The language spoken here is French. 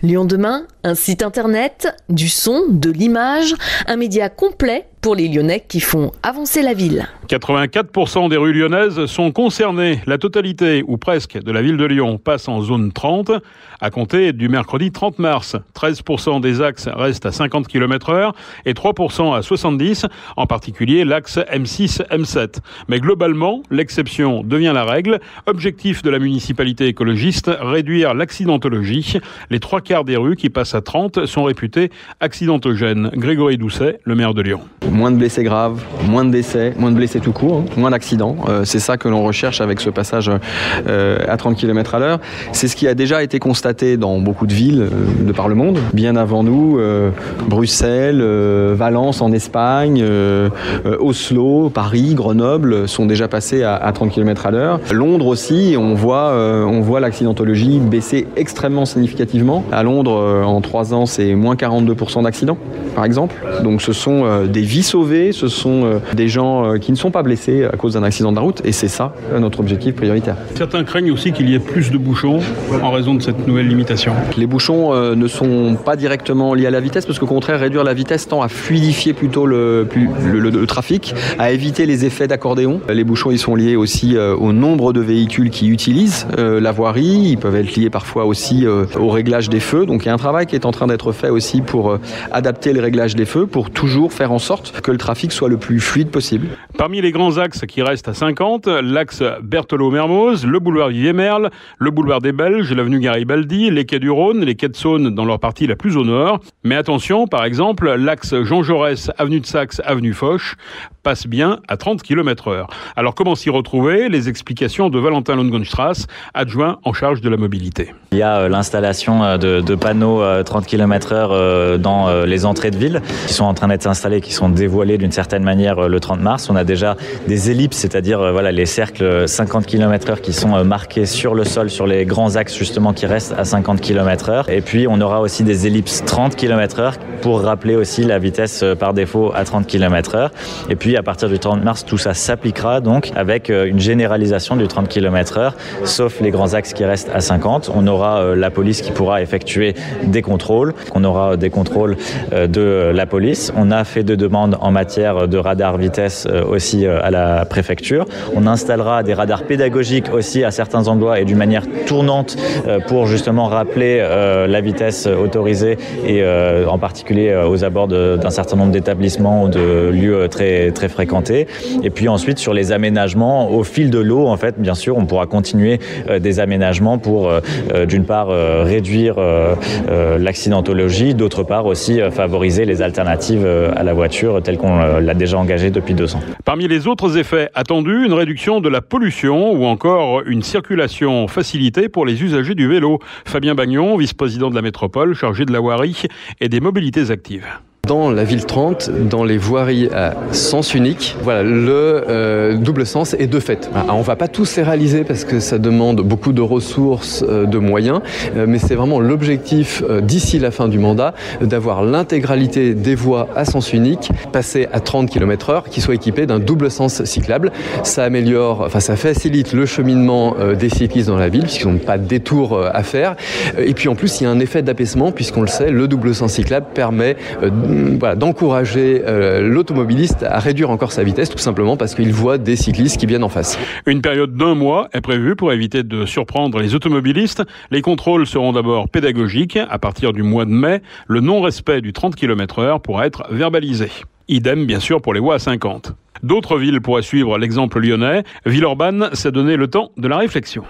Lyon demain, un site internet, du son, de l'image, un média complet pour les Lyonnais qui font avancer la ville. 84% des rues lyonnaises sont concernées. La totalité, ou presque, de la ville de Lyon passe en zone 30 à compter du mercredi 30 mars. 13% des axes restent à 50 km/h et 3% à 70, en particulier l'axe M6-M7. Mais globalement, l'exception devient la règle. Objectif de la municipalité écologiste, réduire l'accidentologie. Les 3/4 des rues qui passent à 30 sont réputées accidentogènes. Grégory Doucet, le maire de Lyon. Moins de blessés graves, moins de décès, moins de blessés tout court, moins d'accidents. C'est ça que l'on recherche avec ce passage à 30 km/h. C'est ce qui a déjà été constaté dans beaucoup de villes de par le monde. Bien avant nous, Bruxelles, Valence en Espagne, Oslo, Paris, Grenoble sont déjà passés à 30 km/h. Londres aussi, on voit l'accidentologie baisser extrêmement significativement. À Londres, en 3 ans, c'est moins 42% d'accidents, par exemple. Donc ce sont des vies sauvées, ce sont des gens qui ne sont pas blessés à cause d'un accident de la route, et c'est ça notre objectif prioritaire. Certains craignent aussi qu'il y ait plus de bouchons en raison de cette nouvelle limitation. Les bouchons ne sont pas directement liés à la vitesse, parce qu'au contraire, réduire la vitesse tend à fluidifier plutôt le trafic, à éviter les effets d'accordéon. Les bouchons, ils sont liés aussi au nombre de véhicules qui utilisent la voirie. Ils peuvent être liés parfois aussi au réglage des feux. Donc il y a un travail qui est en train d'être fait aussi pour adapter les réglages des feux, pour toujours faire en sorte que le trafic soit le plus fluide possible. Parmi les grands axes qui restent à 50, l'axe Berthelot-Mermoz, le boulevard Vivier-Merle, le boulevard des Belges, l'avenue Garibaldi, les quais du Rhône, les quais de Saône dans leur partie la plus au nord. Mais attention, par exemple, l'axe Jean Jaurès, avenue de Saxe, avenue Foch, passe bien à 30 km/h. Alors comment s'y retrouver? Les explications de Valentin Longenstrass, adjoint en charge de la mobilité. Il y a l'installation de panneaux 30 km/h dans les entrées de ville qui sont en train d'être installés, qui sont dévoilés d'une certaine manière le 30 mars. On a déjà des ellipses, c'est-à-dire les cercles 50 km/h qui sont marqués sur le sol, sur les grands axes justement qui restent à 50 km/h. Et puis on aura aussi des ellipses 30 km/h pour rappeler aussi la vitesse par défaut à 30 km/h. Et puis à partir du 30 mars, tout ça s'appliquera donc avec une généralisation du 30 km/h, sauf les grands axes qui restent à 50. On aura la police qui pourra effectuer des contrôles. On aura des contrôles de la police. On a fait de demandes en matière de radar vitesse aussi à la préfecture. On installera des radars pédagogiques aussi à certains endroits et d'une manière tournante pour justement rappeler la vitesse autorisée et en particulier aux abords d'un certain nombre d'établissements ou de lieux très, très fréquentés. Et puis ensuite sur les aménagements au fil de l'eau, en fait, bien sûr, on pourra continuer des aménagements pour d'une part réduire l'accidentologie, d'autre part aussi favoriser les alternatives à la voiture telle qu'on l'a déjà engagée depuis 2 ans. Parmi les autres effets attendus, une réduction de la pollution ou encore une circulation facilitée pour les usagers du vélo. Fabien Bagnon, vice-président de la métropole, chargé de la voirie et des mobilités actives. Dans la ville 30, dans les voiries à sens unique, le double sens est de fait. Alors, on ne va pas tous les réaliser parce que ça demande beaucoup de ressources, de moyens, mais c'est vraiment l'objectif d'ici la fin du mandat d'avoir l'intégralité des voies à sens unique passées à 30 km/h qui soient équipées d'un double sens cyclable. Ça facilite le cheminement des cyclistes dans la ville puisqu'ils n'ont pas de détour à faire. Et puis en plus, il y a un effet d'apaisement puisqu'on le sait, le double sens cyclable permet d'encourager l'automobiliste à réduire encore sa vitesse, tout simplement parce qu'il voit des cyclistes qui viennent en face. Une période d'1 mois est prévue pour éviter de surprendre les automobilistes. Les contrôles seront d'abord pédagogiques. À partir du mois de mai, le non-respect du 30 km/h pourra être verbalisé. Idem, bien sûr, pour les voies à 50. D'autres villes pourraient suivre l'exemple lyonnais. Villeurbanne s'est donné le temps de la réflexion.